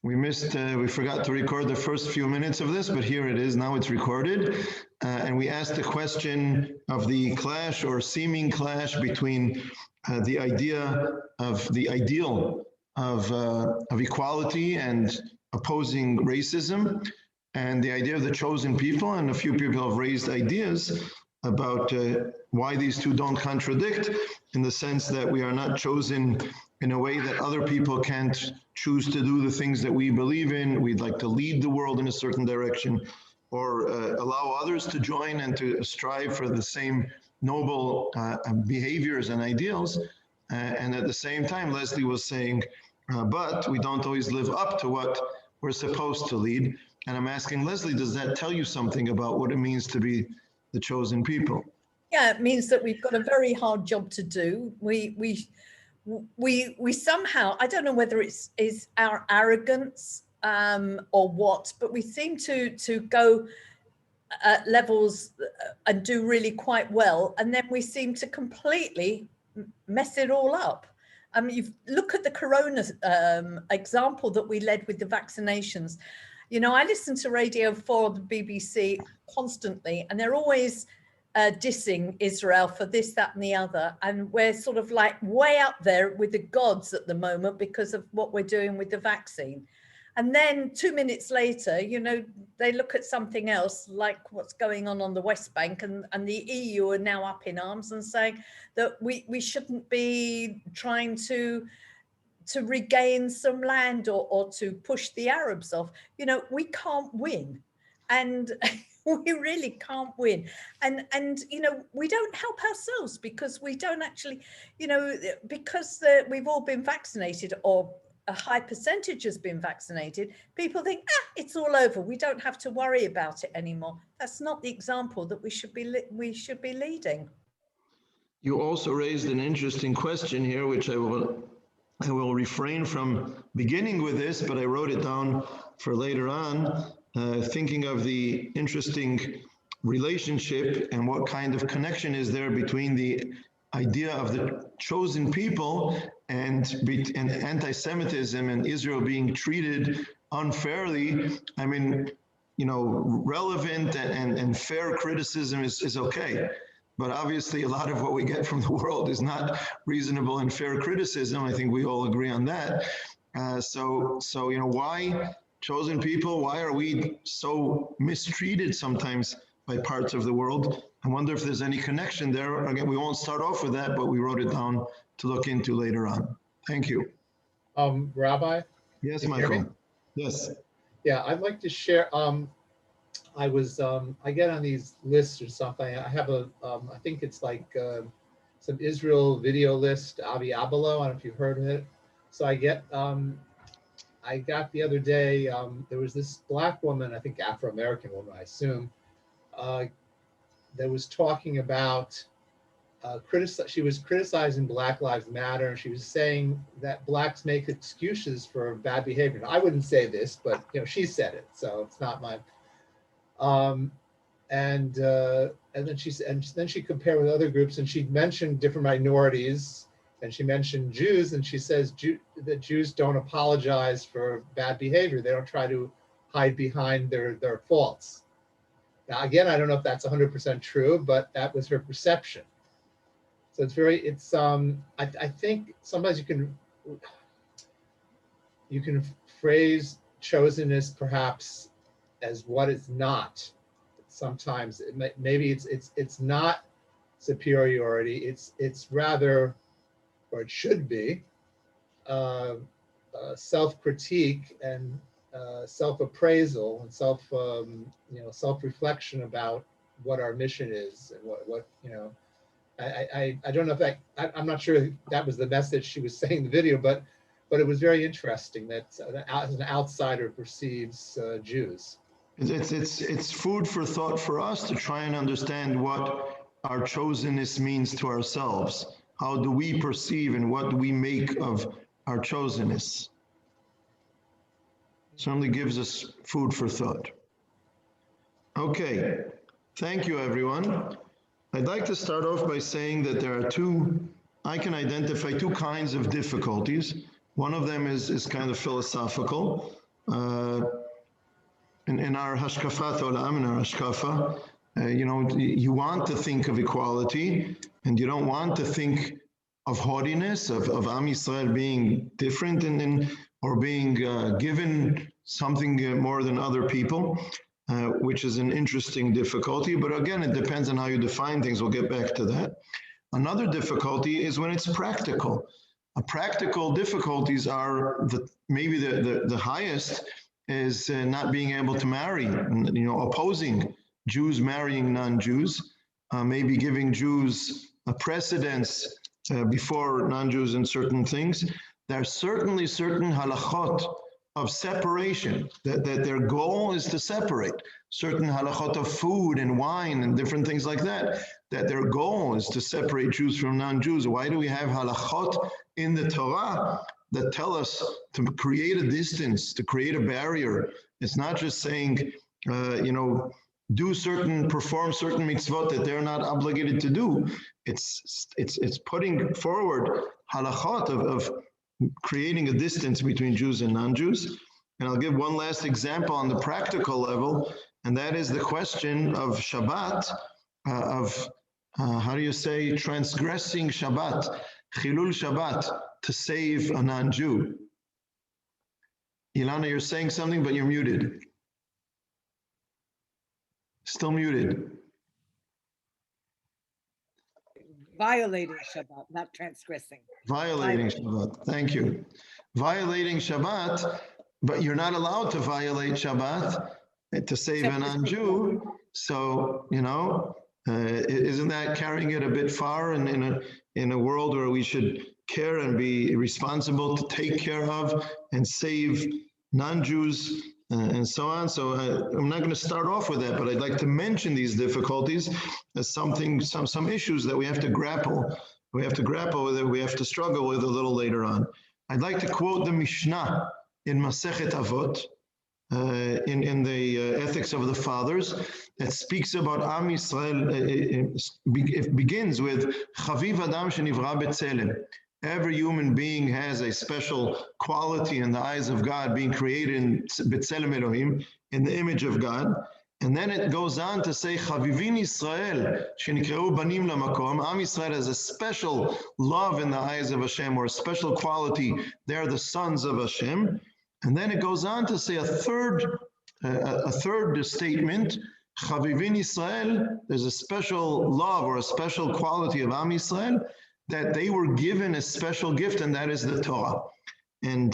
We forgot to record the first few minutes of this, but here it is. Now it's recorded. And we asked the question of the clash or seeming clash between the idea of the ideal of equality and opposing racism, and the idea of the chosen people. And a few people have raised ideas about why these two don't contradict, in the sense that we are not chosen in a way that other people can't choose to do the things that we believe in. We'd like to lead the world in a certain direction, or allow others to join and to strive for the same noble behaviors and ideals. And at the same time, Leslie was saying, but we don't always live up to what we're supposed to lead. And I'm asking Leslie, does that tell you something about what it means to be the chosen people? Yeah, it means that we've got a very hard job to do. We somehow, I don't know whether it's our arrogance or what, but we seem to go at levels and do really quite well, and then we seem to completely mess it all up. You look at the corona example that we led with the vaccinations. You know, I listen to Radio 4, the BBC constantly, and they're always dissing Israel for this, that, and the other. And we're sort of like way up there with the gods at the moment because of what we're doing with the vaccine. And then 2 minutes later, you know, they look at something else like what's going on the West Bank, and the EU are now up in arms and saying that we shouldn't be trying to regain some land or to push the Arabs off. You know, we can't win. And we really can't win. And you know, we don't help ourselves because we don't actually, you know, because we've all been vaccinated, or a high percentage has been vaccinated, people think, it's all over. We don't have to worry about it anymore. That's not the example that we should be leading. You also raised an interesting question here, which I will refrain from beginning with this, but I wrote it down for later on, thinking of the interesting relationship and what kind of connection is there between the idea of the chosen people and anti-Semitism and Israel being treated unfairly. I mean, you know, relevant and fair criticism is okay. But obviously, a lot of what we get from the world is not reasonable and fair criticism. I think we all agree on that. So you know, why chosen people? Why are we so mistreated sometimes by parts of the world? I wonder if there's any connection there. Again, we won't start off with that, but we wrote it down to look into later on. Thank you. Rabbi? Yes, Michael. Yes. Yeah, I'd like to share. I get on these lists or something. I have I think it's like some Israel video list, Avi Abelo. I don't know if you've heard of it. So I got the other day, there was this Black woman, I think Afro-American woman, I assume, that was talking about, she was criticizing Black Lives Matter, and she was saying that Blacks make excuses for bad behavior. Now, I wouldn't say this, but you know, she said it, so it's not my. And then she compared with other groups, and she mentioned different minorities, and she mentioned Jews, and she says that Jews don't apologize for bad behavior. They don't try to hide behind their faults. Now, again, I don't know if that's 100% true, but that was her perception. So I think sometimes you can phrase chosenness perhaps as what it's not. Sometimes maybe it's not superiority. It's rather, or it should be, self-critique and self-appraisal and self-reflection about what our mission is and what you know. I don't know if I'm not sure if that was the message she was saying in the video, but it was very interesting that as an outsider perceives Jews. It's food for thought for us to try and understand what our chosenness means to ourselves. How do we perceive and what do we make of our chosenness? Certainly gives us food for thought. Okay, thank you everyone. I'd like to start off by saying that there are I can identify two kinds of difficulties. One of them is kind of philosophical, in our hashkafat olam, in our hashkafa, you want to think of equality, and you don't want to think of haughtiness, of Am Yisrael being different or being given something more than other people, which is an interesting difficulty. But again, it depends on how you define things. We'll get back to that. Another difficulty is when it's practical. Practical difficulties are maybe the highest is not being able to marry, opposing Jews marrying non-Jews, maybe giving Jews a precedence before non-Jews in certain things. There are certainly certain halachot of separation, that their goal is to separate certain halachot of food and wine and different things like that their goal is to separate Jews from non-Jews. Why do we have halachot in the Torah that tell us to create a distance, to create a barrier? It's not just saying, perform certain mitzvot that they're not obligated to do. It's putting forward halachot of creating a distance between Jews and non-Jews. And I'll give one last example on the practical level, and that is the question of Shabbat, how do you say, transgressing Shabbat, chilul Shabbat, to save a non-Jew. Ilana, you're saying something, but you're muted. Still muted. Violating Shabbat, not transgressing. Violating Shabbat, thank you. Violating Shabbat, but you're not allowed to violate Shabbat to save a non-Jew. So, isn't that carrying it a bit far in a world where we should care and be responsible to take care of and save non-Jews and so on? So I'm not going to start off with that, but I'd like to mention these difficulties as some issues that we have to grapple. We have to grapple with it. We have to struggle with a little later on. I'd like to quote the Mishnah in Masechet Avot, in the Ethics of the Fathers, that speaks about Am Yisrael. It begins with Chaviv Adam Shenivra B'Tzelem. Every human being has a special quality in the eyes of God, being created in B'Tzelem Elohim, in the image of God. And then it goes on to say, Chavivin Yisrael, Shenikreu Banim Lamakom. Am Yisrael has a special love in the eyes of Hashem, or a special quality. They're the sons of Hashem. And then it goes on to say a third statement, Chavivin Yisrael, there's a special love or a special quality of Am Yisrael, that they were given a special gift, and that is the Torah. And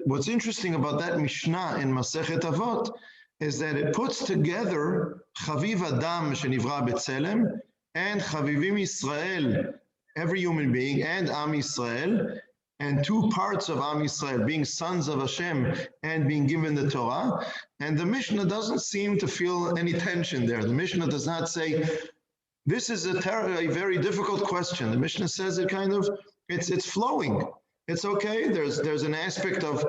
what's interesting about that Mishnah in Masechet Avot is that it puts together Chaviv Adam Shenivra B'Tzelem and Chavivim Yisrael, every human being, and Am Yisrael, and two parts of Am Yisrael, being sons of Hashem and being given the Torah. And the Mishnah doesn't seem to feel any tension there. The Mishnah does not say, this is a very difficult question. The Mishnah says it kind of, it's flowing. It's okay. There's an aspect of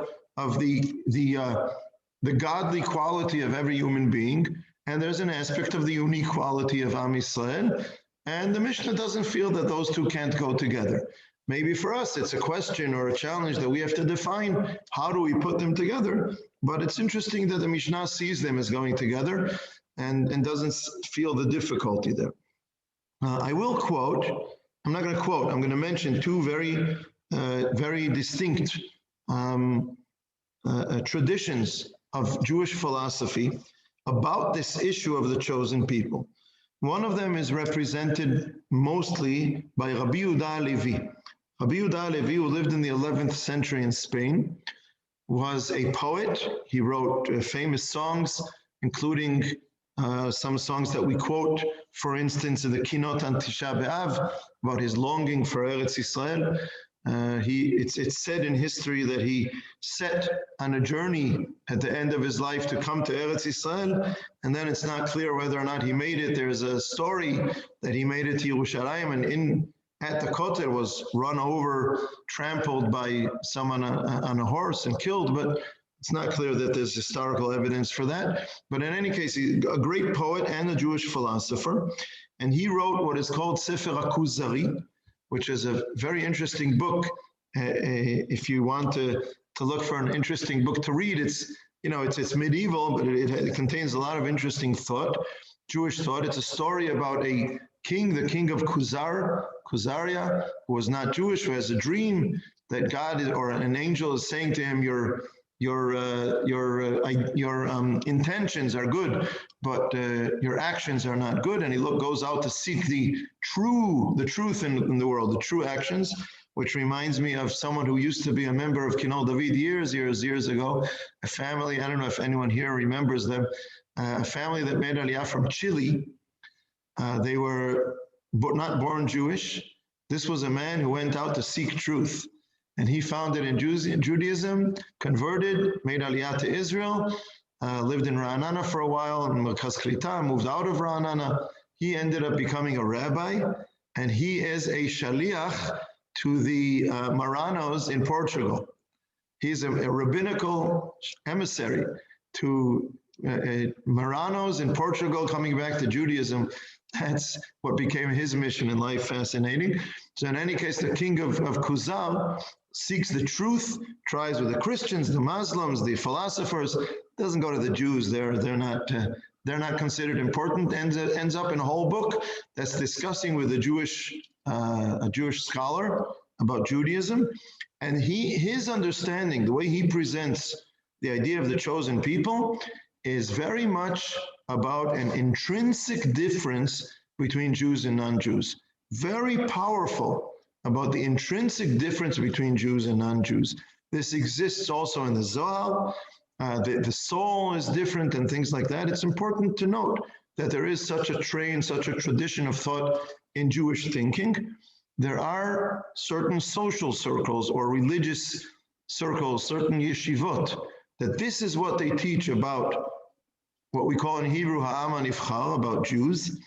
the godly quality of every human being, and there's an aspect of the unique quality of Am Yisrael, and the Mishnah doesn't feel that those two can't go together. Maybe for us it's a question or a challenge that we have to define, how do we put them together? But it's interesting that the Mishnah sees them as going together and doesn't feel the difficulty there. I will quote, I'm not going to quote, I'm going to mention two very distinct traditions of Jewish philosophy about this issue of the chosen people. One of them is represented mostly by Rabbi Yehuda Levi. Rabbi Yehuda Levi, who lived in the 11th century in Spain, was a poet. He wrote famous songs, including some songs that we quote, for instance, in the Kinot on Tisha B'Av, about his longing for Eretz Yisrael. It's said in history that he set on a journey at the end of his life to come to Eretz Yisrael, and then it's not clear whether or not he made it. There's a story that he made it to Yerushalayim, and at the Kotel was run over, trampled by someone on a horse and killed, but it's not clear that there's historical evidence for that. But in any case, he's a great poet and a Jewish philosopher, and he wrote what is called Sefer HaKuzari, which is a very interesting book. If you want to look for an interesting book to read, it's it's medieval, but it contains a lot of interesting thought, Jewish thought. It's a story about a king, the king of Khuzaria, who was not Jewish, who has a dream that God or an angel is saying to him, your intentions are good, but your actions are not good. And he goes out to seek the truth in the world, the true actions, which reminds me of someone who used to be a member of Kinol David years ago, a family, I don't know if anyone here remembers them, a family that made Aliyah from Chile. They were not born Jewish. This was a man who went out to seek truth. And he found it in Judaism, converted, made Aliyah to Israel, lived in Ra'anana for a while, in Merkaz Klita, moved out of Ra'anana. He ended up becoming a rabbi, and he is a shaliach to the Marranos in Portugal. He's a rabbinical emissary to Marranos in Portugal coming back to Judaism. That's what became his mission in life. Fascinating. So in any case, the king of Khuzal seeks the truth, tries with the Christians, the Muslims, the philosophers, doesn't go to the Jews. They're not considered important. Ends up in a whole book that's discussing with a Jewish scholar about Judaism. And his understanding, the way he presents the idea of the chosen people, is very much about an intrinsic difference between Jews and non-Jews. Very powerful about the intrinsic difference between Jews and non-Jews. This exists also in the Zohar. The soul is different and things like that. It's important to note that there is such a tradition of thought in Jewish thinking. There are certain social circles or religious circles, certain yeshivot, that this is what they teach about what we call in Hebrew ha'am ha'nivchar, about Jews,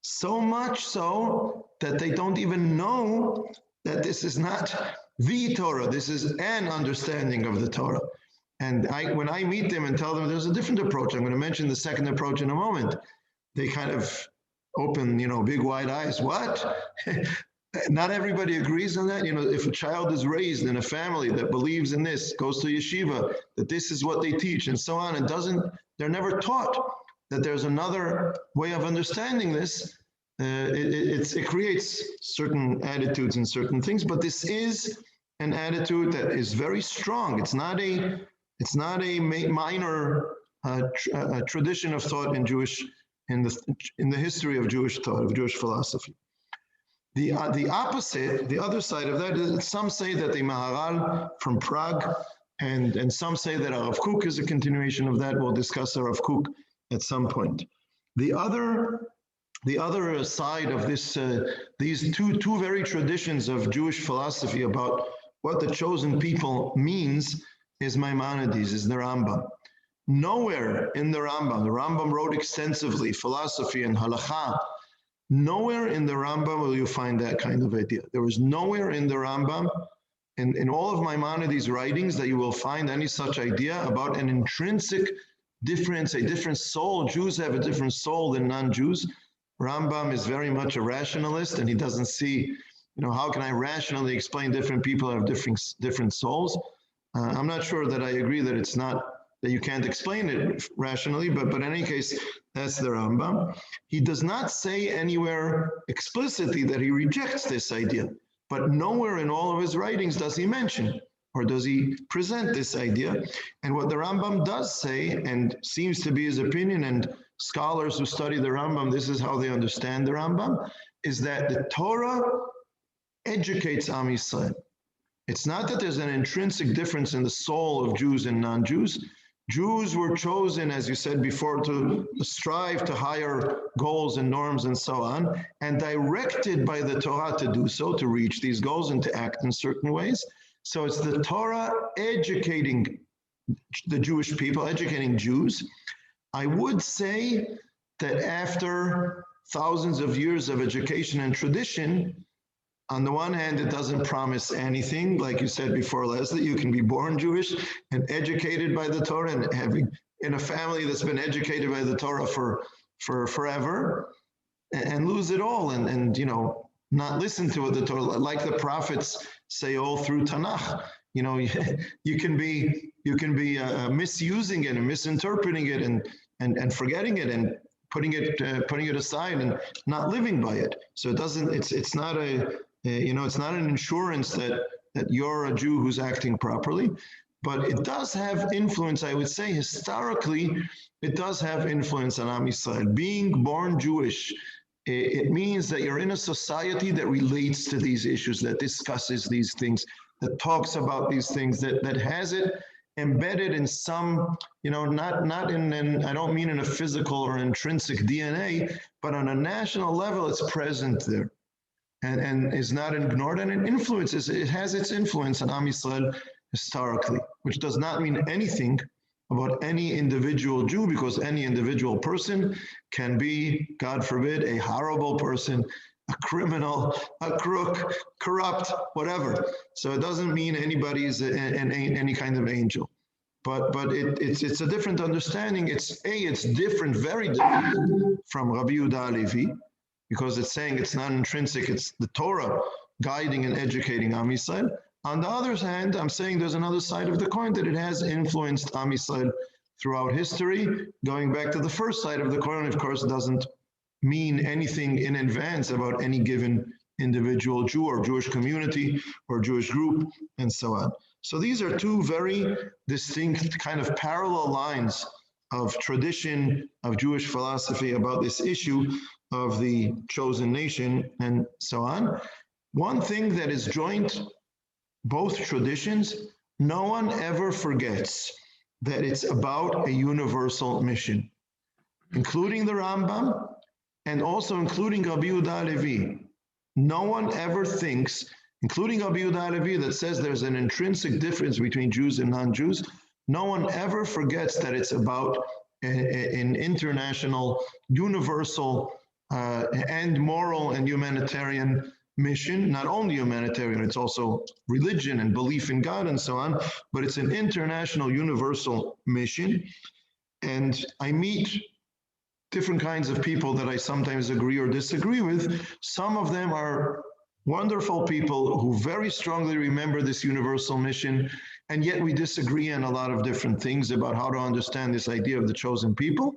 so much so that they don't even know that this is not the Torah, this is an understanding of the Torah. And when I meet them and tell them there's a different approach, I'm going to mention the second approach in a moment, they kind of open, big wide eyes. What? Not everybody agrees on that. If a child is raised in a family that believes in this, goes to yeshiva, that this is what they teach and so on, and they're never taught that there's another way of understanding this. It creates certain attitudes and certain things, but this is an attitude that is very strong. It's not a minor tradition of thought in the history of Jewish thought, of Jewish philosophy. The opposite, the other side of that, is some say that the Maharal from Prague, and some say that Rav Kook is a continuation of that. We'll discuss Rav Kook at some point. The other side of this, these two very traditions of Jewish philosophy about what the chosen people means is Maimonides, is the Rambam. Nowhere in the Rambam wrote extensively philosophy and halakha. Nowhere in the Rambam will you find that kind of idea. There is nowhere in the Rambam, in all of Maimonides' writings, that you will find any such idea about an intrinsic difference, a different soul. Jews have a different soul than non-Jews. Rambam is very much a rationalist, and he doesn't see, how can I rationally explain different people have different souls? I'm not sure that I agree that that you can't explain it rationally, but in any case, that's the Rambam. He does not say anywhere explicitly that he rejects this idea, but nowhere in all of his writings does he mention or does he present this idea. And what the Rambam does say, and seems to be his opinion, and scholars who study the Rambam, this is how they understand the Rambam, is that the Torah educates Am Yisrael. It's not that there's an intrinsic difference in the soul of Jews and non-Jews. Jews were chosen, as you said before, to strive to higher goals and norms and so on, and directed by the Torah to do so, to reach these goals and to act in certain ways. So it's the Torah educating the Jewish people, educating Jews. I would say that after thousands of years of education and tradition, on the one hand, it doesn't promise anything. Like you said before, Leslie, you can be born Jewish and educated by the Torah and having in a family that's been educated by the Torah for forever and lose it all and not listen to what the Torah, like the prophets say all through Tanakh. You can be You can be misusing it and misinterpreting it and forgetting it and putting it aside and not living by it. So it doesn't. It's not it's not an insurance that you're a Jew who's acting properly, but it does have influence. I would say historically, it does have influence on Am Yisrael. Being born Jewish, it means that you're in a society that relates to these issues, that discusses these things, that talks about these things, that has it embedded in some, not in, I don't mean in a physical or intrinsic DNA, but on a national level, it's present there and is not ignored, and it has its influence on Am Yisrael historically, which does not mean anything about any individual Jew, because any individual person can be, God forbid, a horrible person, a criminal, a crook, corrupt, whatever. So it doesn't mean anybody's any kind of angel. But it's a different understanding. It's different, very different from Rabbi Yehuda Halevi, because it's saying it's not intrinsic, it's the Torah guiding and educating Am Yisrael. On the other hand, I'm saying there's another side of the coin, that it has influenced Am Yisrael throughout history. Going back to the first side of the coin, of course, doesn't mean anything in advance about any given individual Jew or Jewish community or Jewish group and so on. So these are two very distinct kind of parallel lines of tradition, of Jewish philosophy about this issue of the chosen nation and so on. One thing that is joint both traditions, no one ever forgets that it's about a universal mission, including the Rambam and also including Rabbi Yehuda Halevi. No one ever thinks, including Rabbi Yehuda Halevi, that says there's an intrinsic difference between Jews and non-Jews. No one ever forgets that it's about an international, universal, and moral and humanitarian mission. Not only humanitarian, it's also religion and belief in God and so on, but it's an international, universal mission. And I meet different kinds of people that I sometimes agree or disagree with. Some of them are wonderful people who very strongly remember this universal mission, and yet we disagree on a lot of different things about how to understand this idea of the chosen people.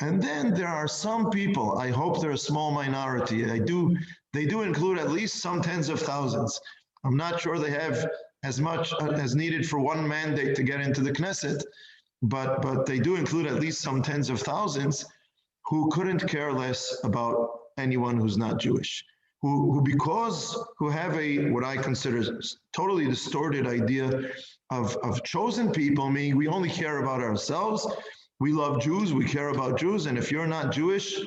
And then there are some people, I hope they're a small minority, they do include at least some tens of thousands. I'm not sure they have as much as needed for one mandate to get into the Knesset, but they do include at least some tens of thousands who couldn't care less about anyone who's not Jewish, who have what I consider totally distorted idea of chosen people, meaning we only care about ourselves. We love Jews, we care about Jews, and if you're not Jewish,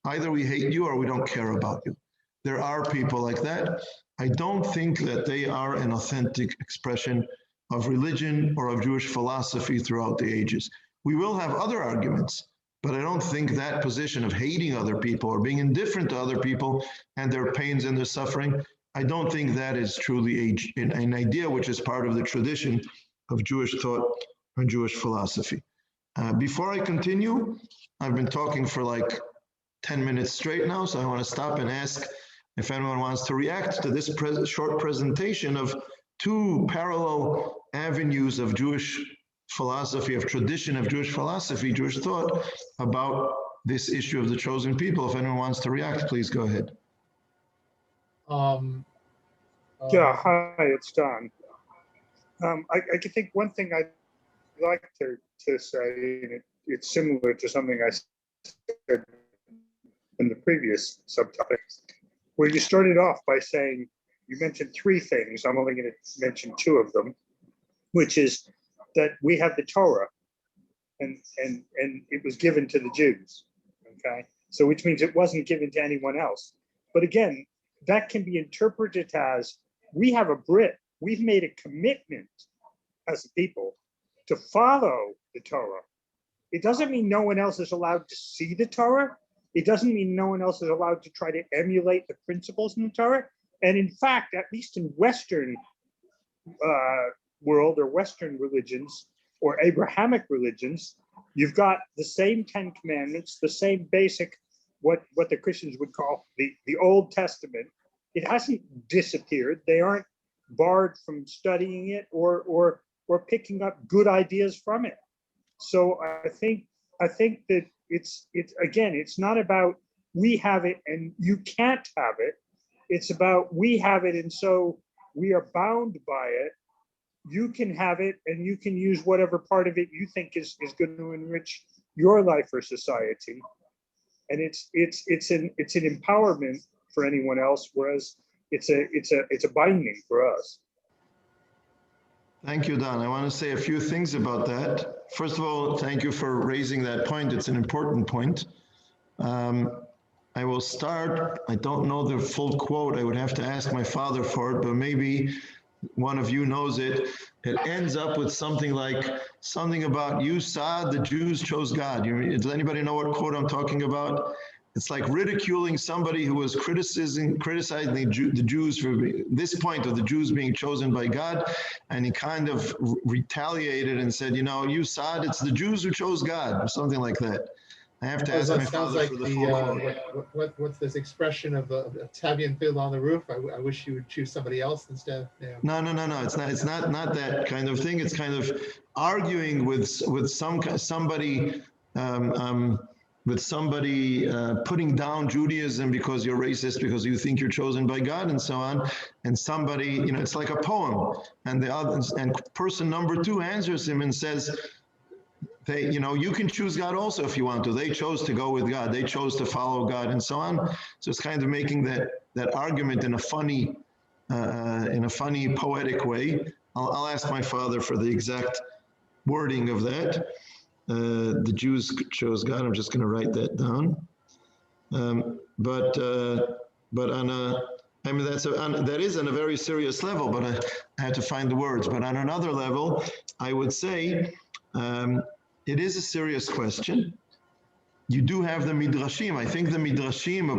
either we hate you or we don't care about you. There are people like that. I don't think that they are an authentic expression of religion or of Jewish philosophy throughout the ages. We will have other arguments, but I don't think that position of hating other people or being indifferent to other people and their pains and their suffering, I don't think that is truly an idea which is part of the tradition of Jewish thought and Jewish philosophy. Before I continue, I've been talking for like 10 minutes straight now, so I want to stop and ask if anyone wants to react to this short presentation of two parallel avenues of Jewish philosophy, of tradition of Jewish philosophy, Jewish thought about this issue of the chosen people. If anyone wants to react, please go ahead. Yeah, hi, it's Don. I think one thing I'd like to say, and it's similar to something I said in the previous subtopic, where you started off by saying, you mentioned three things, I'm only going to mention two of them, which is that we have the Torah, and it was given to the Jews, okay? So which means it wasn't given to anyone else. But again, that can be interpreted as, we have a Brit, we've made a commitment as a people to follow the Torah. It doesn't mean no one else is allowed to see the Torah. It doesn't mean no one else is allowed to try to emulate the principles in the Torah. And in fact, at least in Western world or Western religions or Abrahamic religions, you've got the same 10 commandments, the same basic, what the Christians would call the Old Testament. It hasn't disappeared. They aren't barred from studying it or or picking up good ideas from it. So I think that it's again, it's not about we have it and you can't have it. It's about we have it and so we are bound by it. You can have it and you can use whatever part of it you think is going to enrich your life or society. And it's an empowerment for anyone else, whereas it's a binding for us. Thank you, Don. I want to say a few things about that. First of all, thank you for raising that point. It's an important point. I will start, I don't know the full quote. I would have to ask my father for it, but maybe one of you knows it. It ends up with something about you saw the Jews chose God. Does anybody know what quote I'm talking about? It's like ridiculing somebody who was criticizing the Jews for this point of the Jews being chosen by God, and he kind of retaliated and said, you saw it, it's the Jews who chose God, or something like that. I have to ask my father for the full quote. What's this expression of a Tavian fiddle on the roof? I wish you would choose somebody else instead. Yeah. No. It's not that kind of thing. It's kind of arguing with somebody putting down Judaism because you're racist, because you think you're chosen by God, and so on. And somebody, it's like a poem. And person number two answers him and says, you can choose God also if you want to. They chose to go with God. They chose to follow God, and so on. So it's kind of making that argument in a funny, poetic way. I'll ask my father for the exact wording of that. The Jews chose God. I'm just going to write that down. But that is on a very serious level. But I had to find the words. But on another level, I would say. It is a serious question. You do have the midrashim. I think the midrashim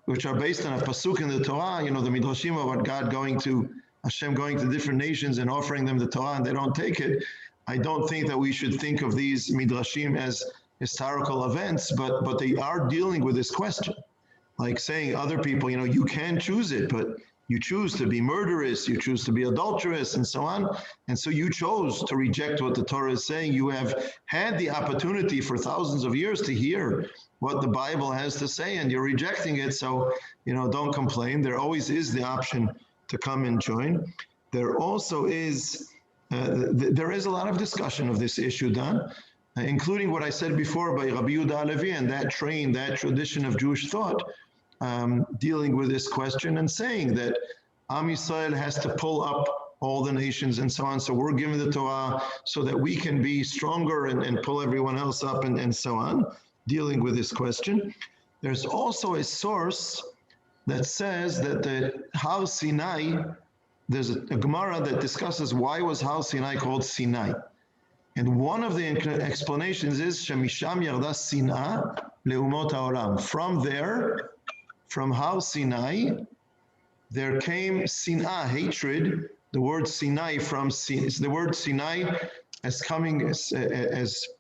which are based on a pasuk in the Torah, the midrashim about Hashem going to different nations and offering them the Torah, and they don't take it. I don't think that we should think of these midrashim as historical events, but they are dealing with this question. Like saying other people, you can choose it, but you choose to be murderous, you choose to be adulterous, and so on. And so you chose to reject what the Torah is saying. You have had the opportunity for thousands of years to hear what the Bible has to say, and you're rejecting it. So, don't complain. There always is the option to come and join. There also is, there is a lot of discussion of this issue, Don, including what I said before by Rabbi Yehuda Halevi and that tradition of Jewish thought. Dealing with this question and saying that Am Yisrael has to pull up all the nations and so on. So we're given the Torah so that we can be stronger and pull everyone else up and so on, dealing with this question. There's also a source that says that the Har Sinai, there's a Gemara that discusses why was Har Sinai called Sinai. And one of the explanations is Shemisham Yarda Sinah Leumot HaOlam. From Har Sinai, there came sinah, hatred. The word Sinai the word Sinai as coming as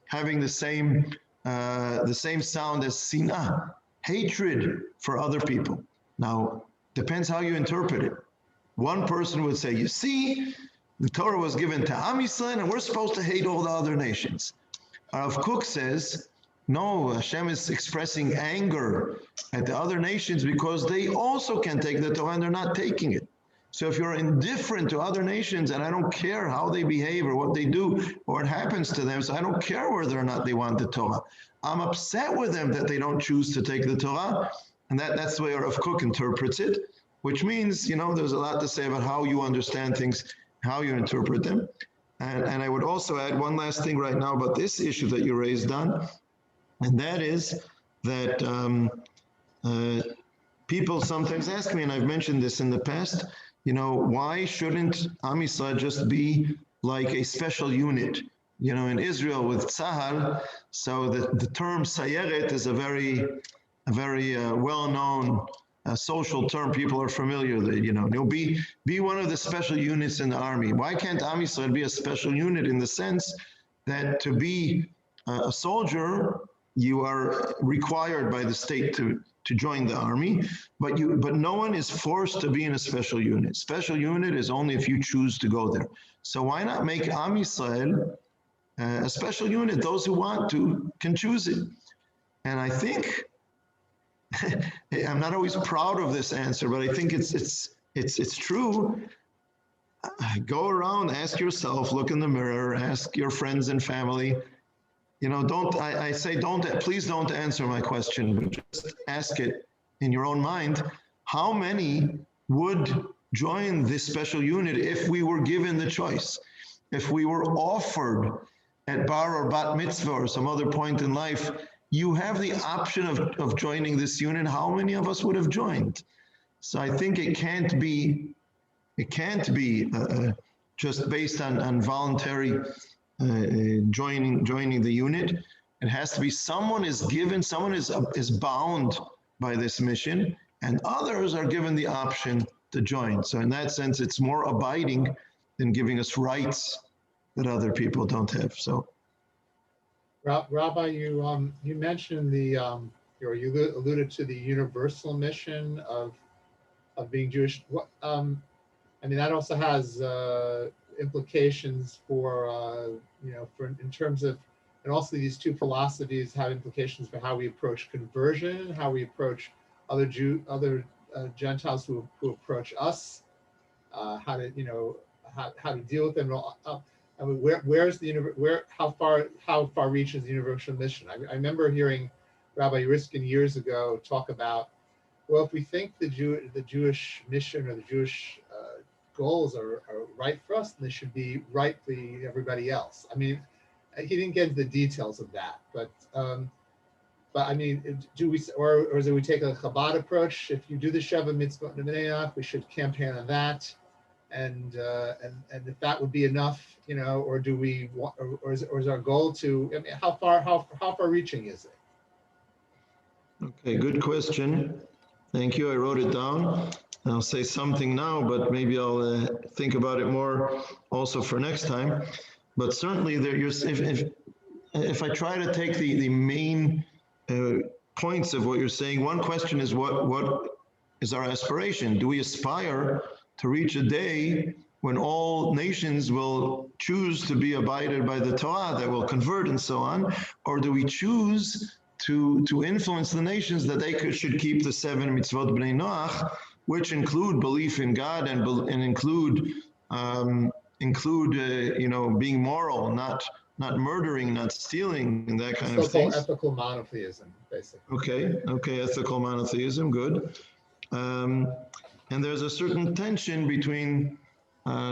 having the same sound as sinah, hatred for other people. Now, depends how you interpret it. One person would say, you see, the Torah was given to Am Yisrael, and we're supposed to hate all the other nations. Rav Kook says, no, Hashem is expressing anger at the other nations because they also can take the Torah and they're not taking it. So if you're indifferent to other nations and I don't care how they behave or what they do or what happens to them, so I don't care whether or not they want the Torah. I'm upset with them that they don't choose to take the Torah, and that's the way Rav Kook interprets it, which means, there's a lot to say about how you understand things, how you interpret them. And I would also add one last thing right now about this issue that you raised, Don. And that is that people sometimes ask me, and I've mentioned this in the past, why shouldn't Am Yisrael just be like a special unit? In Israel with Tzahal, so the term Sayeret is a very well-known social term. People are familiar with it. Be one of the special units in the army. Why can't Am Yisrael be a special unit in the sense that to be a soldier, you are required by the state to join the army, but no one is forced to be in a special unit. Special unit is only if you choose to go there. So why not make Am Yisrael a special unit? Those who want to can choose it. And I think I'm not always proud of this answer, but I think it's true. Go around, ask yourself, look in the mirror, ask your friends and family. You know, please don't answer my question, but just ask it in your own mind. How many would join this special unit if we were given the choice? If we were offered at bar or bat mitzvah or some other point in life, you have the option of joining this unit, how many of us would have joined? So I think it can't be just based on voluntary joining the unit. It has to be someone is bound by this mission, and others are given the option to join. So in that sense, it's more abiding than giving us rights that other people don't have. So, Rabbi, you mentioned or you alluded to the universal mission of being Jewish. What I mean, that also has implications for in terms of, and also these two philosophies have implications for how we approach conversion, how we approach other Gentiles who approach us, how to deal with them. I mean, how far reaches the universal mission? I remember hearing Rabbi Riskin years ago talk about, well, if we think the Jewish mission or the Jewish goals are right for us, then they should be right for everybody else. I mean, he didn't get into the details of that, but I mean, do we, or do we take a Chabad approach? If you do the Shabbat mitzvot nemenach, we should campaign on that, and if that would be enough, or do we want, or is our goal to? I mean, how far reaching is it? Okay, good question. Thank you. I wrote it down. I'll say something now, but maybe I'll think about it more also for next time. But certainly, if I try to take the main points of what you're saying, one question is what is our aspiration? Do we aspire to reach a day when all nations will choose to be abided by the Torah, that will convert and so on? Or do we choose to influence the nations that they should keep the 7 mitzvot b'nei Noach, which include belief in God and include being moral, not murdering, not stealing, and that kind of thing. So-called ethical monotheism, basically. Okay, ethical monotheism, good. And there's a certain tension between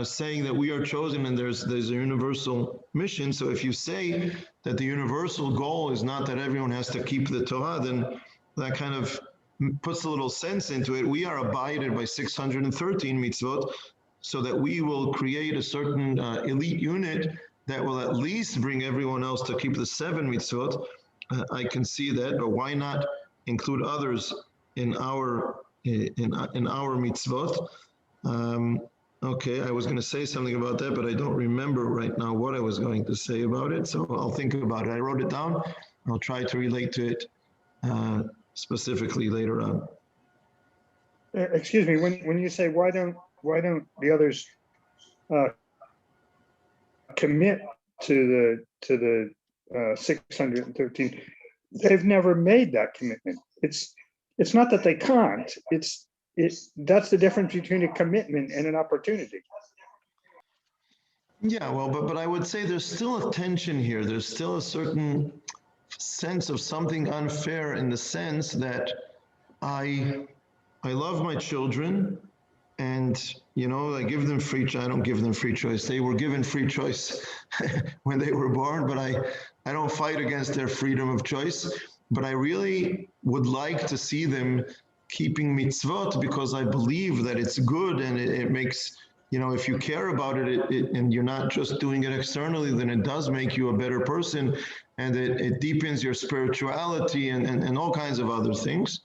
saying that we are chosen and there's a universal mission. So if you say that the universal goal is not that everyone has to keep the Torah, then that kind of puts a little sense into it. We are abided by 613 mitzvot, so that we will create a certain elite unit that will at least bring everyone else to keep the 7 mitzvot. I can see that, but why not include others in our mitzvot? Okay, I was going to say something about that, but I don't remember right now what I was going to say about it, so I'll think about it. I wrote it down. I'll try to relate to it specifically later on. Excuse me, when you say why don't the others commit to the 613? They've never made that commitment. It's not that they can't. That's the difference between a commitment and an opportunity. Yeah, well, but I would say there's still a tension here. There's still a certain sense of something unfair in the sense that I love my children, and I give them free choice. I don't give them free choice. They were given free choice when they were born, but I don't fight against their freedom of choice. But I really would like to see them keeping mitzvot, because I believe that it's good, and it makes, if you care about it, and you're not just doing it externally, then it does make you a better person, and it deepens your spirituality and all kinds of other things.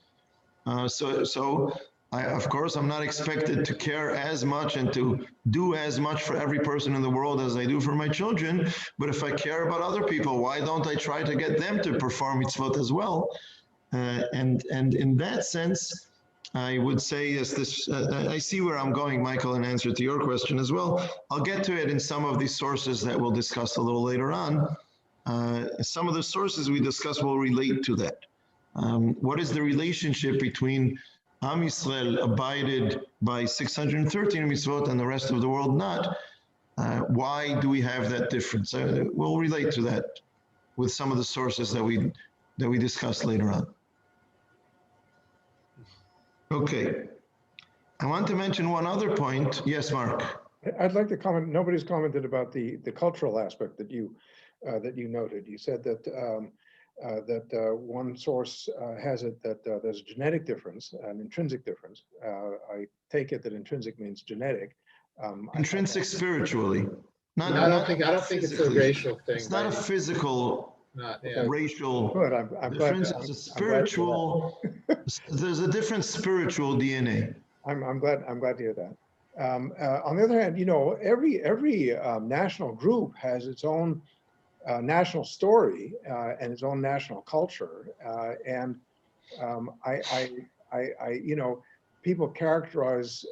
So Of course, I'm not expected to care as much and to do as much for every person in the world as I do for my children. But if I care about other people, why don't I try to get them to perform mitzvot as well? And in that sense, I would say, yes, this. I see where I'm going, Michael, in answer to your question as well. I'll get to it in some of these sources that we'll discuss a little later on. Some of the sources we discuss will relate to that. What is the relationship between Am Yisrael abided by 613 mitzvot and the rest of the world not? Why do we have that difference? We'll relate to that with some of the sources that we discuss later on. Okay. I want to mention one other point. Yes, Mark. I'd like to comment. Nobody's commented about the cultural aspect that you noted. You said that one source has it that there's a genetic difference, an intrinsic difference. I take it that intrinsic means genetic. Intrinsic spiritually. I don't think it's a racial thing. It's not a physical, racial Good. I'm difference. glad. It's a spiritual. There's a different spiritual DNA. I'm glad to hear that. On the other hand, every national group has its own national story and its own national culture, and people characterize,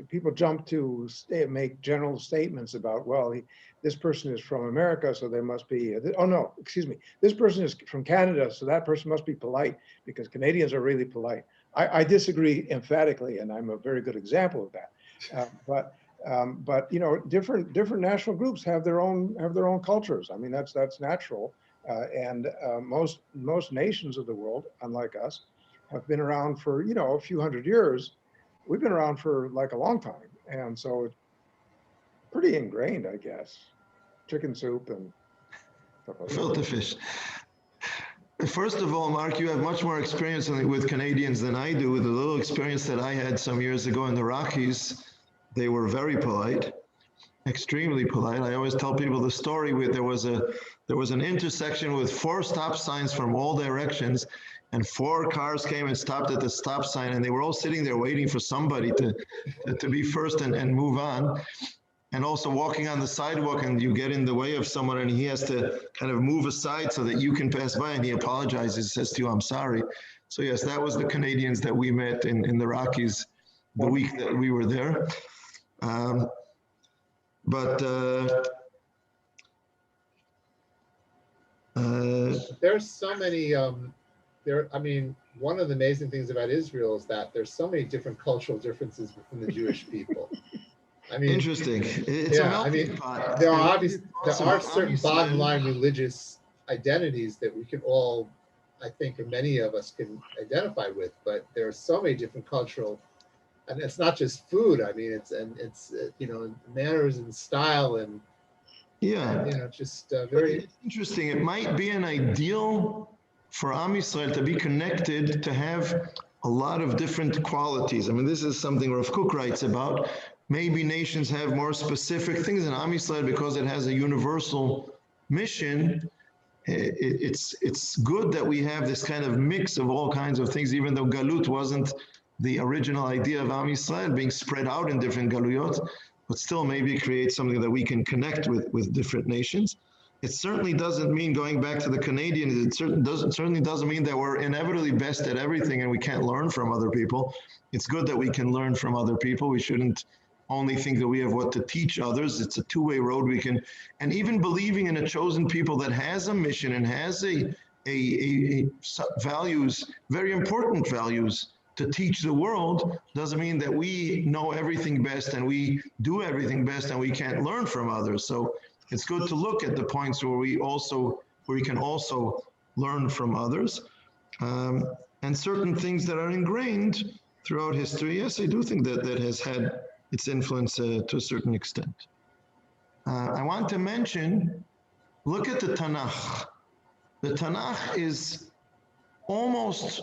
people jump to make general statements about, well, this person is from America, so they must be, oh no, excuse me, this person is from Canada, so that person must be polite because Canadians are really polite. I disagree emphatically, and I'm a very good example of that. But different national groups have their own cultures. I mean, that's natural, and most nations of the world, unlike us, have been around for a few hundred years. We've been around for like a long time, and so it's pretty ingrained, I guess. Chicken soup and stuff like that. Filter fish. First of all, Mark, you have much more experience with Canadians than I do. With the little experience that I had some years ago in the Rockies, they were very polite, extremely polite. I always tell people the story where there was an intersection with 4 stop signs from all directions, and 4 cars came and stopped at the stop sign, and they were all sitting there waiting for somebody to be first and move on. And also walking on the sidewalk, and you get in the way of someone and he has to kind of move aside so that you can pass by, and he apologizes, says to you, I'm sorry. So yes, that was the Canadians that we met in the Rockies the week that we were there. There's so many, one of the amazing things about Israel is that there's so many different cultural differences within the Jewish people. I mean, interesting. It's a melting pot. There are certain bottom line religious identities that we can all, I think, or many of us can identify with, but there are so many different cultural, and it's not just food. I mean, it's manners and style and just very it's interesting. It might be an ideal for Am Yisrael to be connected, to have a lot of different qualities. I mean, this is something Rav Kook writes about. Maybe nations have more specific things in Am Yisrael because it has a universal mission. It's good that we have this kind of mix of all kinds of things, even though Galut wasn't the original idea of Am Yisrael, being spread out in different Galuyot, but still maybe create something that we can connect with different nations. It certainly doesn't mean, going back to the Canadians, it certainly doesn't mean that we're inevitably best at everything and we can't learn from other people. It's good that we can learn from other people. We shouldn't only think that we have what to teach others. It's a two-way road. We can, and even believing in a chosen people that has a mission and has a values, very important values to teach the world, doesn't mean that we know everything best and we do everything best and we can't learn from others. So it's good to look at the points where we can also learn from others, and certain things that are ingrained throughout history. Yes, I do think that has had its influence to a certain extent. I want to mention, look at the Tanakh. The Tanakh is almost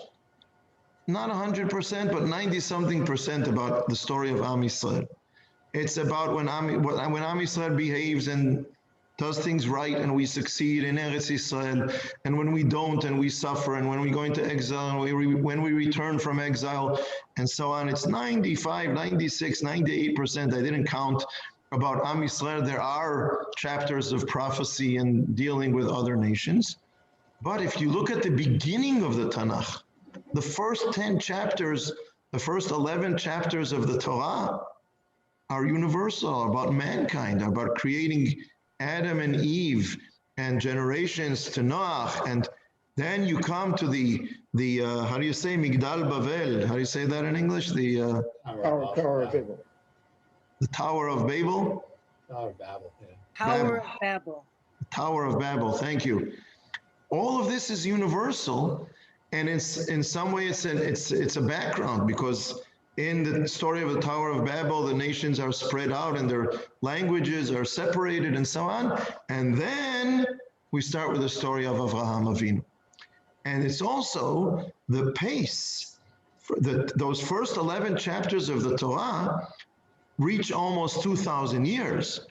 not 100%, but 90-something% about the story of Am Yisrael. It's about when Am Yisrael behaves and does things right and we succeed in Eretz Yisrael, and when we don't and we suffer, and when we go into exile and when we return from exile, and so on. It's 95, 96, 98%. I didn't count about Am Yisrael. There are chapters of prophecy and dealing with other nations. But if you look at the beginning of the Tanakh, the first 10 chapters, the first 11 chapters of the Torah are universal, about mankind, about creating Adam and Eve and generations to Noach. And then you come to the how do you say, Migdal Bavel? How do you say that in English? The Tower of Babel. the Tower of Babel? Tower of Babel, yeah. Tower of Babel. Tower of Babel, thank you. All of this is universal, and it's in some way it's a background, because in the story of the Tower of Babel, the nations are spread out and their languages are separated and so on. And then we start with the story of Avraham Avinu. And it's also the pace. Those first 11 chapters of the Torah reach almost 2,000 years.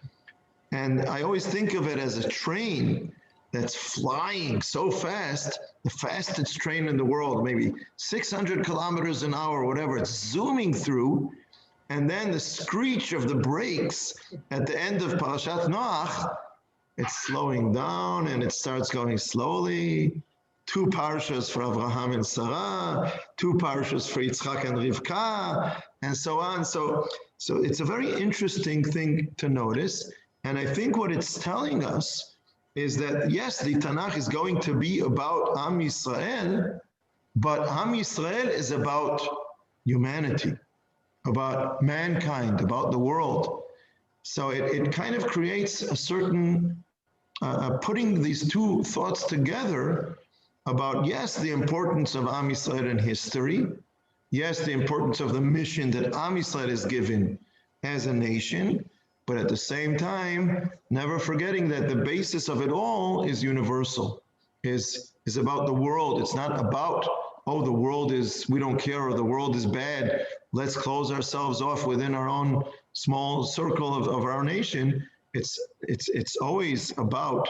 And I always think of it as a train that's flying so fast, the fastest train in the world, maybe 600 kilometers an hour, whatever. It's zooming through, and then the screech of the brakes at the end of Parashat Noach, it's slowing down and it starts going slowly. 2 parshas for Avraham and Sarah, 2 parshas for Yitzchak and Rivka, and so on. So it's a very interesting thing to notice. And I think what it's telling us is that, yes, the Tanakh is going to be about Am Yisrael, but Am Yisrael is about humanity, about mankind, about the world. So it kind of creates a certain, putting these two thoughts together about, yes, the importance of Am Yisrael in history, yes, the importance of the mission that Am Yisrael is given as a nation, but at the same time, never forgetting that the basis of it all is universal, is about the world. It's not about, oh, the world is, we don't care, or the world is bad. Let's close ourselves off within our own small circle of our nation. It's always about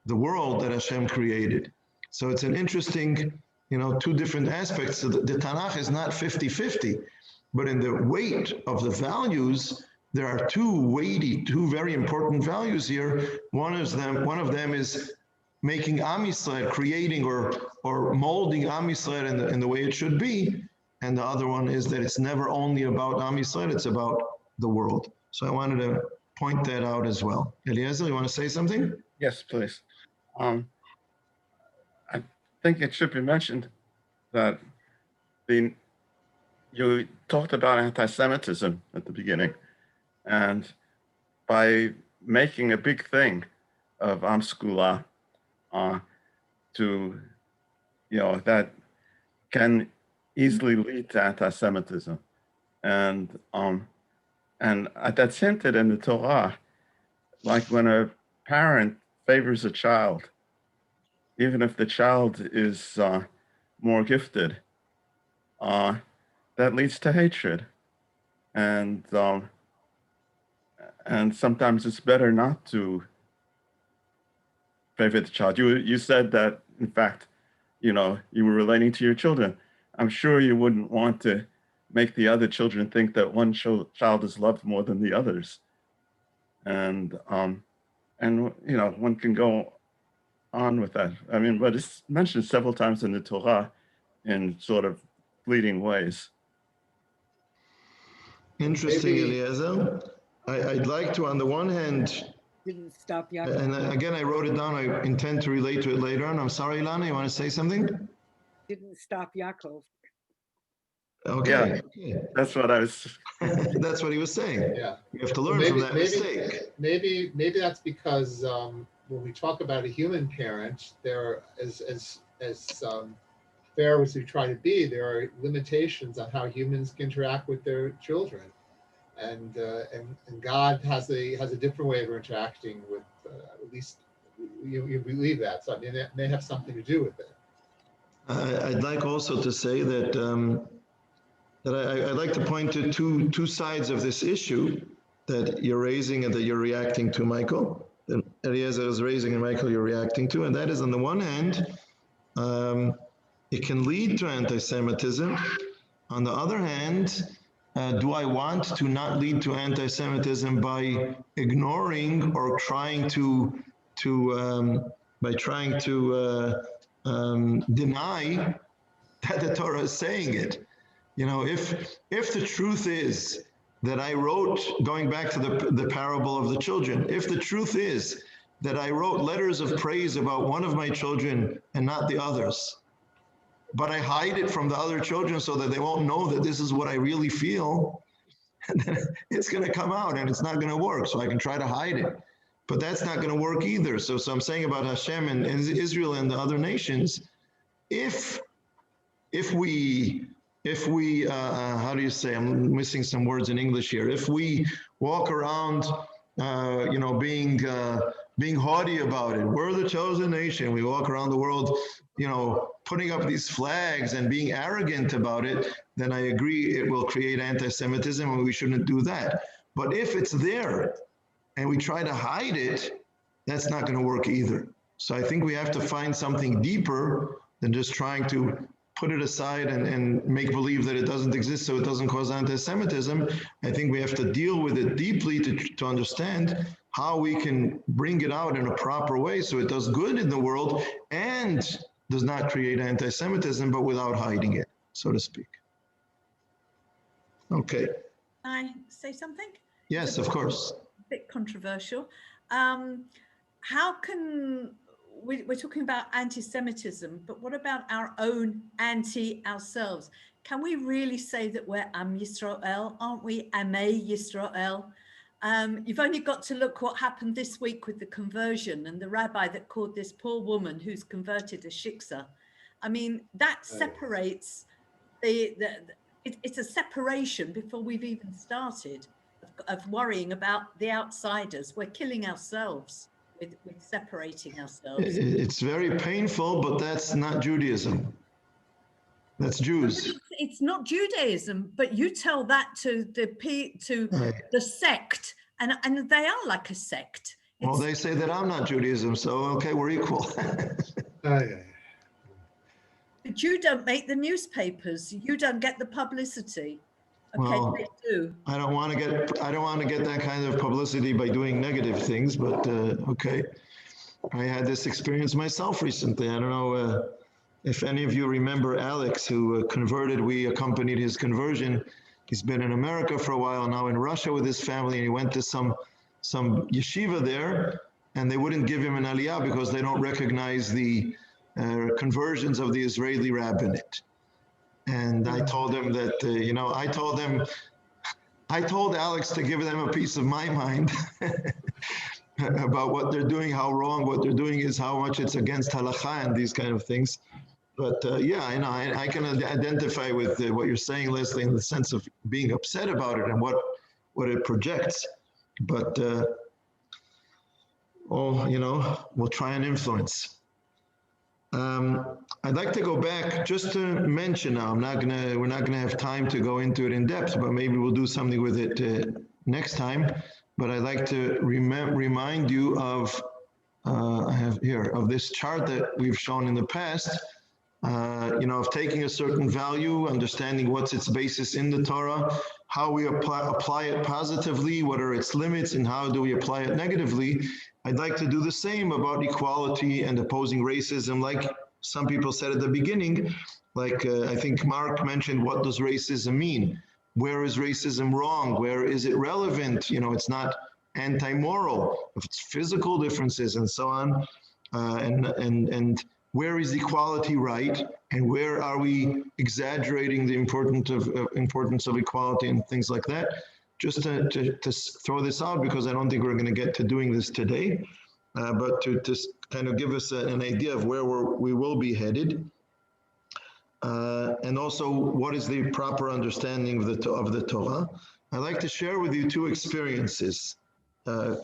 the world that Hashem created. So it's an interesting, 2 different aspects. So the Tanakh is not 50-50, but in the weight of the values, there are 2 very important values here. One of them is making Am Yisrael, creating or molding Am Yisrael in the way it should be. And the other one is that it's never only about Am Yisrael, it's about the world. So I wanted to point that out as well. Eliezer, you want to say something? Yes, please. I think it should be mentioned that you talked about anti-Semitism at the beginning. And by making a big thing of Am Skula, that can easily lead to anti-Semitism. And that's hinted in the Torah, like when a parent favors a child, even if the child is more gifted, that leads to hatred. And sometimes it's better not to favor the child. You said that, in fact, you were relating to your children. I'm sure you wouldn't want to make the other children think that one child is loved more than the others. And one can go on with that. I mean, but it's mentioned several times in the Torah in sort of fleeting ways. Interesting, Eliezer. I'd like to, on the one hand, Didn't stop Yaakov. and again, I wrote it down. I intend to relate to it later on. I'm sorry, Ilana, you want to say something? Didn't stop Yaakov. Okay. That's what I was. That's what he was saying. Yeah. You have to learn from that mistake. Maybe that's because when we talk about a human parent, there, as fair as we try to be, there are limitations on how humans can interact with their children. And God has a different way of interacting with, at least you believe that. So I mean, that may have something to do with it. I'd like also to say that I'd like to point to two sides of this issue that you're raising and that you're reacting to, Michael. Eliezer is raising and Michael you're reacting to, and that is on the one hand, it can lead to anti-Semitism. On the other hand, do I want to not lead to anti-Semitism by ignoring or trying to deny that the Torah is saying it? You know, if the truth is that I wrote, going back to the parable of the children, if the truth is that I wrote letters of praise about one of my children and not the others, but I hide it from the other children so that they won't know that this is what I really feel, and then it's going to come out and it's not going to work. So I can try to hide it, but that's not going to work either. So I'm saying about Hashem and Israel and the other nations, if we how do you say, I'm missing some words in English here. If we walk around, you know, being haughty about it, we're the chosen nation. We walk around the world, you know, putting up these flags and being arrogant about it, then I agree it will create anti-Semitism and we shouldn't do that. But if it's there and we try to hide it, that's not going to work either. So I think we have to find something deeper than just trying to put it aside and make believe that it doesn't exist so it doesn't cause anti-Semitism. I think we have to deal with it deeply to understand how we can bring it out in a proper way so it does good in the world and does not create anti-Semitism, but without hiding it, so to speak. Okay. Can I say something? Yes, of course. A bit controversial. How can we're talking about anti-Semitism, but what about our own anti-ourselves? Can we really say that we're Am Yisrael? Aren't we Amei Yisrael? You've only got to look what happened this week with the conversion and the rabbi that called this poor woman who's converted a shiksa. I mean, that separates it's a separation before we've even started of worrying about the outsiders. We're killing ourselves with separating ourselves. It's very painful, but that's not Judaism. That's Jews. It's not Judaism, but you tell that to the sect, and they are like a sect. Well, they say that I'm not Judaism, so okay, we're equal. But you don't make the newspapers. You don't get the publicity. Okay, Well, they do. I don't want to get that kind of publicity by doing negative things, but okay. I had this experience myself recently. I don't know if any of you remember Alex, who converted. We accompanied his conversion. He's been in America for a while now, in Russia with his family, and he went to some yeshiva there, and they wouldn't give him an aliyah because they don't recognize the conversions of the Israeli rabbinate. And I told him that, you know, I told Alex to give them a piece of my mind about what they're doing, how wrong what they're doing is, how much it's against halakha and these kind of things. But yeah, I know, I can identify with what you're saying, Leslie, in the sense of being upset about it and what it projects. But, you know, we'll try and influence. I'd like to go back just to mention now, we're not gonna have time to go into it in depth, but maybe we'll do something with it next time. But I'd like to remind you of, I have here, of this chart that we've shown in the past, you know, of taking a certain value, understanding what's its basis in the Torah, how we apply it positively, what are its limits, and how do we apply it negatively. I'd like to do the same about equality and opposing racism, like some people said at the beginning, like I think Mark mentioned, what does racism mean? Where is racism wrong? Where is it relevant? You know, it's not anti-moral, if it's physical differences and so on. And where is equality right? And where are we exaggerating the importance of equality and things like that? Just to throw this out, because I don't think we're going to get to doing this today, but to kind of give us an idea of where we will be headed, and also what is the proper understanding of the Torah. I'd like to share with you two experiences,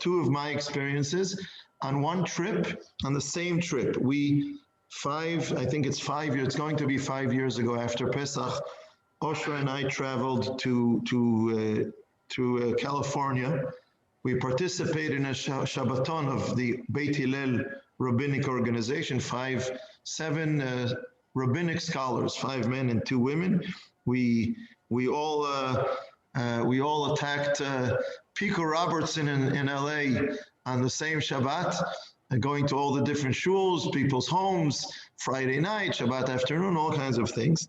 two of my experiences. On one trip, on the same trip, I think it's 5 years, it's going to be 5 years ago after Pesach, Oshra and I traveled to California We participate in a Shabbaton of the Beit Hillel rabbinic organization, seven rabbinic scholars, 5 men and 2 women. We all attacked Pico Robertson in LA on the same Shabbat, going to all the different shuls, people's homes, Friday night, Shabbat afternoon, all kinds of things.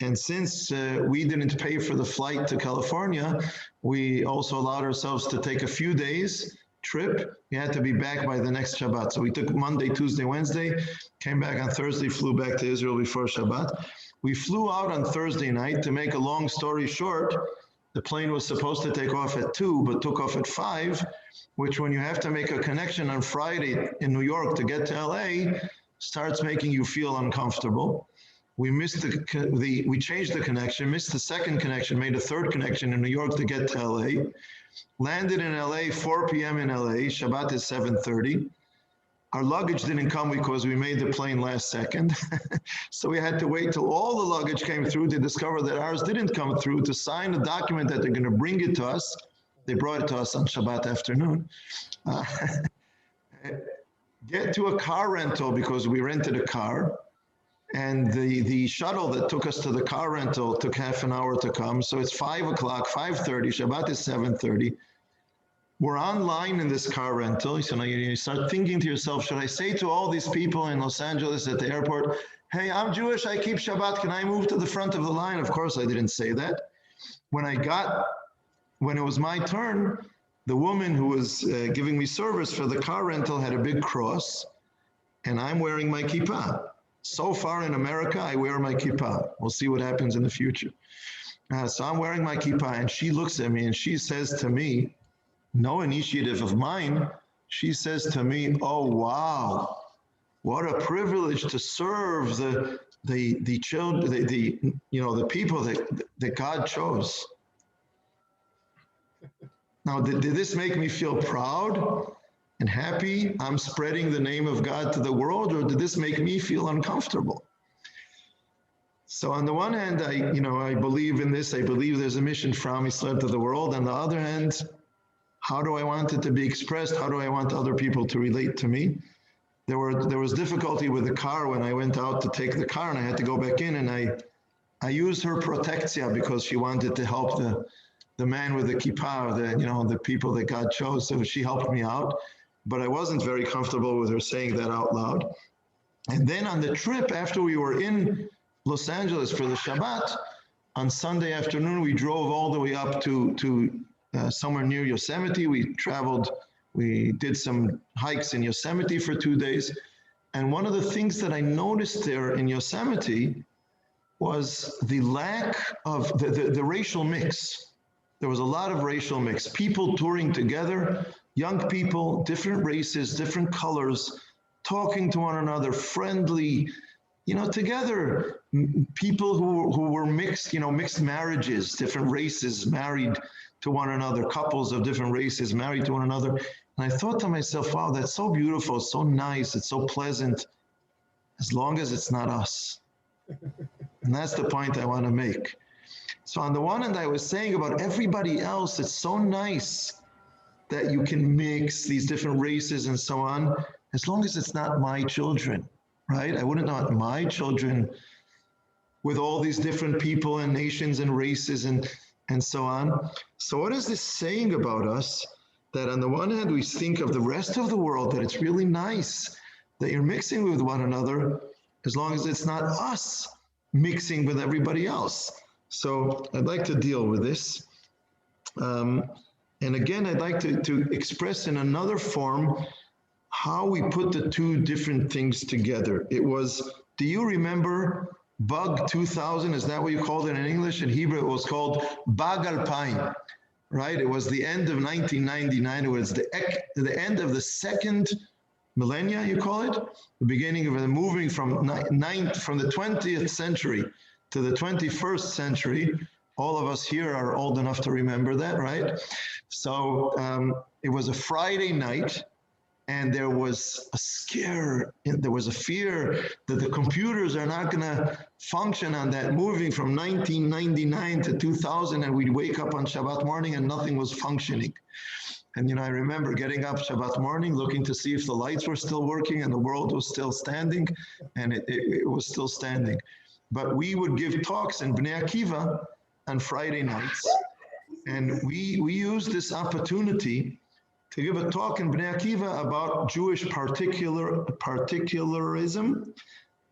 And since we didn't pay for the flight to California, we also allowed ourselves to take a few days trip. We had to be back by the next Shabbat. So we took Monday, Tuesday, Wednesday, came back on Thursday, flew back to Israel before Shabbat. We flew out on Thursday night. To make a long story short, the plane was supposed to take off at 2, but took off at 5, which when you have to make a connection on Friday in New York to get to LA, starts making you feel uncomfortable. We missed we changed the connection, missed the second connection, made a third connection in New York to get to LA. Landed in LA, 4 p.m. in LA, Shabbat is 7:30. Our luggage didn't come because we made the plane last second. So we had to wait till all the luggage came through to discover that ours didn't come through, to sign a document that they're going to bring it to us. They brought it to us on Shabbat afternoon. Get to a car rental because we rented a car. And the shuttle that took us to the car rental took half an hour to come. So it's 5 o'clock, 5:30, Shabbat is 7:30. We're online in this car rental. So now you start thinking to yourself, should I say to all these people in Los Angeles at the airport, hey, I'm Jewish, I keep Shabbat, can I move to the front of the line? Of course I didn't say that. When it was my turn, the woman who was giving me service for the car rental had a big cross, and I'm wearing my kippah. So far in America, I wear my kippah. We'll see what happens in the future. So I'm wearing my kippah, and she looks at me and she says to me, no initiative of mine, she says to me, oh, wow, what a privilege to serve the children, the people that God chose. Now, did this make me feel proud and happy? I'm spreading the name of God to the world, or did this make me feel uncomfortable? So on the one hand, I believe in this. I believe there's a mission from Israel to the world. On the other hand, how do I want it to be expressed? How do I want other people to relate to me? There was difficulty with the car when I went out to take the car, and I had to go back in, and I used her protectia because she wanted to help the man with the kippah, the people that God chose. So she helped me out, but I wasn't very comfortable with her saying that out loud. And then on the trip, after we were in Los Angeles for the Shabbat, on Sunday afternoon, we drove all the way up to somewhere near Yosemite. We did some hikes in Yosemite for 2 days. And one of the things that I noticed there in Yosemite was the lack of the racial mix. There was a lot of racial mix. People touring together, young people, different races, different colors, talking to one another, friendly, together. People who were mixed, mixed marriages, different races married to one another, couples of different races married to one another. And I thought to myself, wow, that's so beautiful, so nice, it's so pleasant, as long as it's not us. And that's the point I want to make. So on the one hand, I was saying about everybody else, it's so nice that you can mix these different races and so on, as long as it's not my children, right? I wouldn't want my children with all these different people and nations and races and so on. So what is this saying about us? That on the one hand, we think of the rest of the world, that it's really nice that you're mixing with one another, as long as it's not us mixing with everybody else. So I'd like to deal with this. And again, I'd like to express in another form how we put the two different things together. It was, do you remember Bug 2000? Is that what you called it in English? In Hebrew, it was called Bag Alpine, right? It was the end of 1999. It was the end of the second millennia, you call it? The beginning of the moving from the 20th century to the 21st century. All of us here are old enough to remember that, right? So it was a Friday night, and there was a scare, there was a fear that the computers are not gonna function on that, moving from 1999 to 2000, and we'd wake up on Shabbat morning and nothing was functioning. And, I remember getting up Shabbat morning, looking to see if the lights were still working and the world was still standing, and it was still standing. But we would give talks in Bnei Akiva on Friday nights. And we used this opportunity to give a talk in Bnei Akiva about Jewish particularism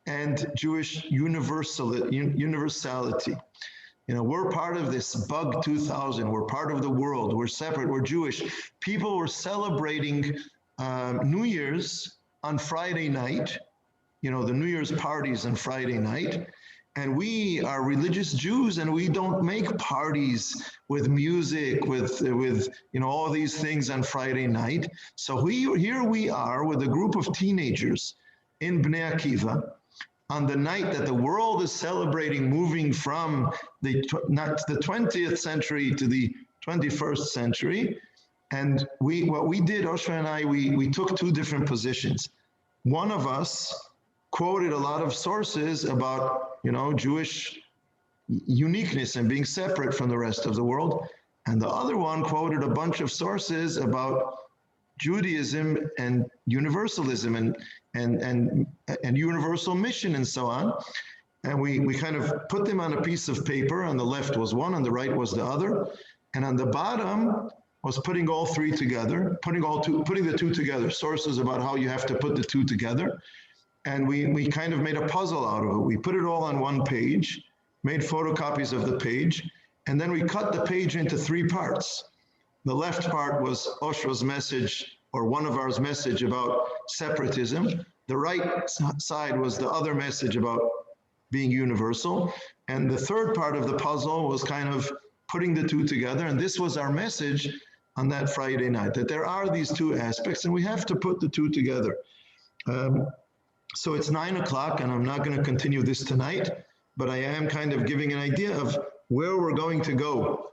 and Jewish universality. We're part of this bug 2000. We're part of the world. We're separate. We're Jewish. People were celebrating New Year's on Friday night, the New Year's parties on Friday night. And we are religious Jews, and we don't make parties with music, with all these things on Friday night. So here we are with a group of teenagers in Bnei Akiva on the night that the world is celebrating moving from the 20th century to the 21st century. And what we did, Oshra and I, we took two different positions. One of us quoted a lot of sources about Jewish uniqueness and being separate from the rest of the world. And the other one quoted a bunch of sources about Judaism and universalism and universal mission and so on. And we kind of put them on a piece of paper. On the left was one, on the right was the other. And on the bottom was putting all three together, putting the two together, sources about how you have to put the two together. And we kind of made a puzzle out of it. We put it all on one page, made photocopies of the page, and then we cut the page into three parts. The left part was Oshra's message, or one of ours message about separatism. The right side was the other message about being universal. And the third part of the puzzle was kind of putting the two together. And this was our message on that Friday night, that there are these two aspects and we have to put the two together. So it's 9 o'clock, and I'm not going to continue this tonight, but I am kind of giving an idea of where we're going to go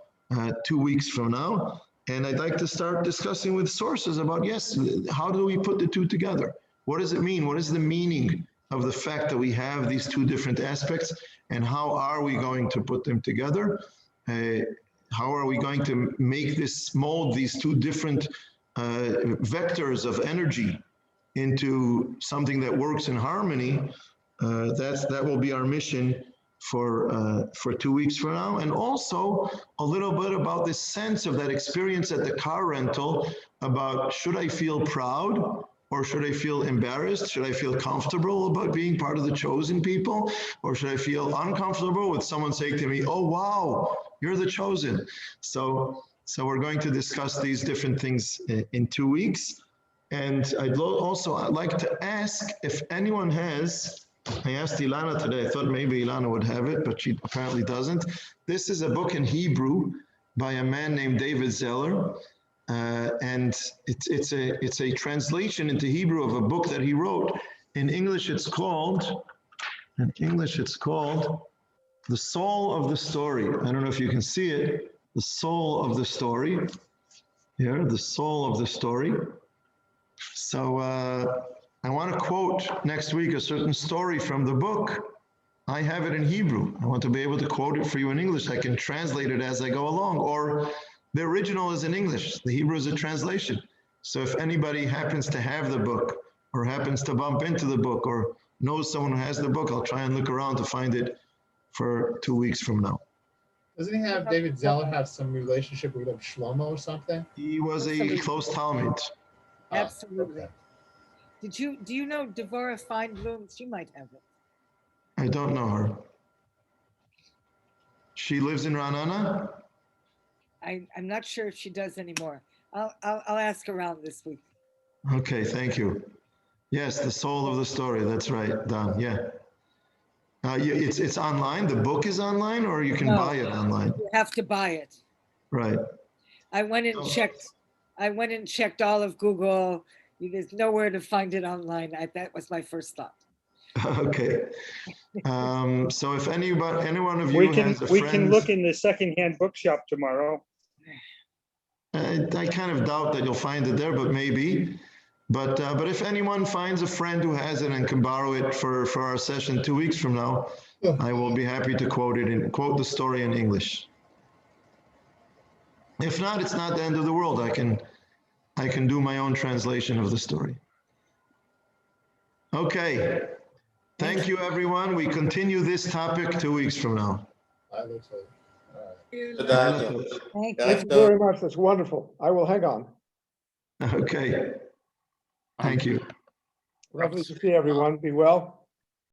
2 weeks from now. And I'd like to start discussing with sources about, yes, how do we put the two together? What does it mean? What is the meaning of the fact that we have these two different aspects, and how are we going to put them together? How are we going to make this, mold these two different vectors of energy into something that works in harmony? That will be our mission for 2 weeks from now. And also a little bit about this sense of that experience at the car rental about, should I feel proud or should I feel embarrassed? Should I feel comfortable about being part of the chosen people? Or should I feel uncomfortable with someone saying to me, oh, wow, you're the chosen? So we're going to discuss these different things in 2 weeks. And I'd like to ask if anyone has, I asked Ilana today, I thought maybe Ilana would have it, but she apparently doesn't. This is a book in Hebrew by a man named David Zeller. And it's a translation into Hebrew of a book that he wrote. In English, it's called The Soul of the Story. I don't know if you can see it. The Soul of the Story. Here, The Soul of the Story. So I want to quote next week a certain story from the book. I have it in Hebrew. I want to be able to quote it for you in English. I can translate it as I go along, or the original is in English. The Hebrew is a translation. So if anybody happens to have the book or happens to bump into the book or knows someone who has the book, I'll try and look around to find it for 2 weeks from now. Doesn't he have, David Zeller have some relationship with Shlomo or something? He was a close Talmud. Absolutely. Okay. Do you know Devorah Feinblum? She might have it. I don't know her. She lives in Ra'anana? I'm not sure if she does anymore. I'll ask around this week. Okay, thank you. Yes, The Soul of the Story. That's right, Don. Yeah. It's online. The book is online, or you can buy it online. You have to buy it. Right. I went and checked all of Google. There's nowhere to find it online. That was my first thought. Okay. So if any one of you has a friend, we can look in the secondhand bookshop tomorrow. I kind of doubt that you'll find it there, but maybe. But if anyone finds a friend who has it and can borrow it for our session 2 weeks from now, I will be happy to quote the story in English. If not, it's not the end of the world. I can I can do my own translation of the story. Okay. Thank you, everyone. We continue this topic 2 weeks from now. I look so. All right. Thank Thank you very much. That's wonderful. I will hang on. Okay. Thank you. Lovely to see everyone. Be well.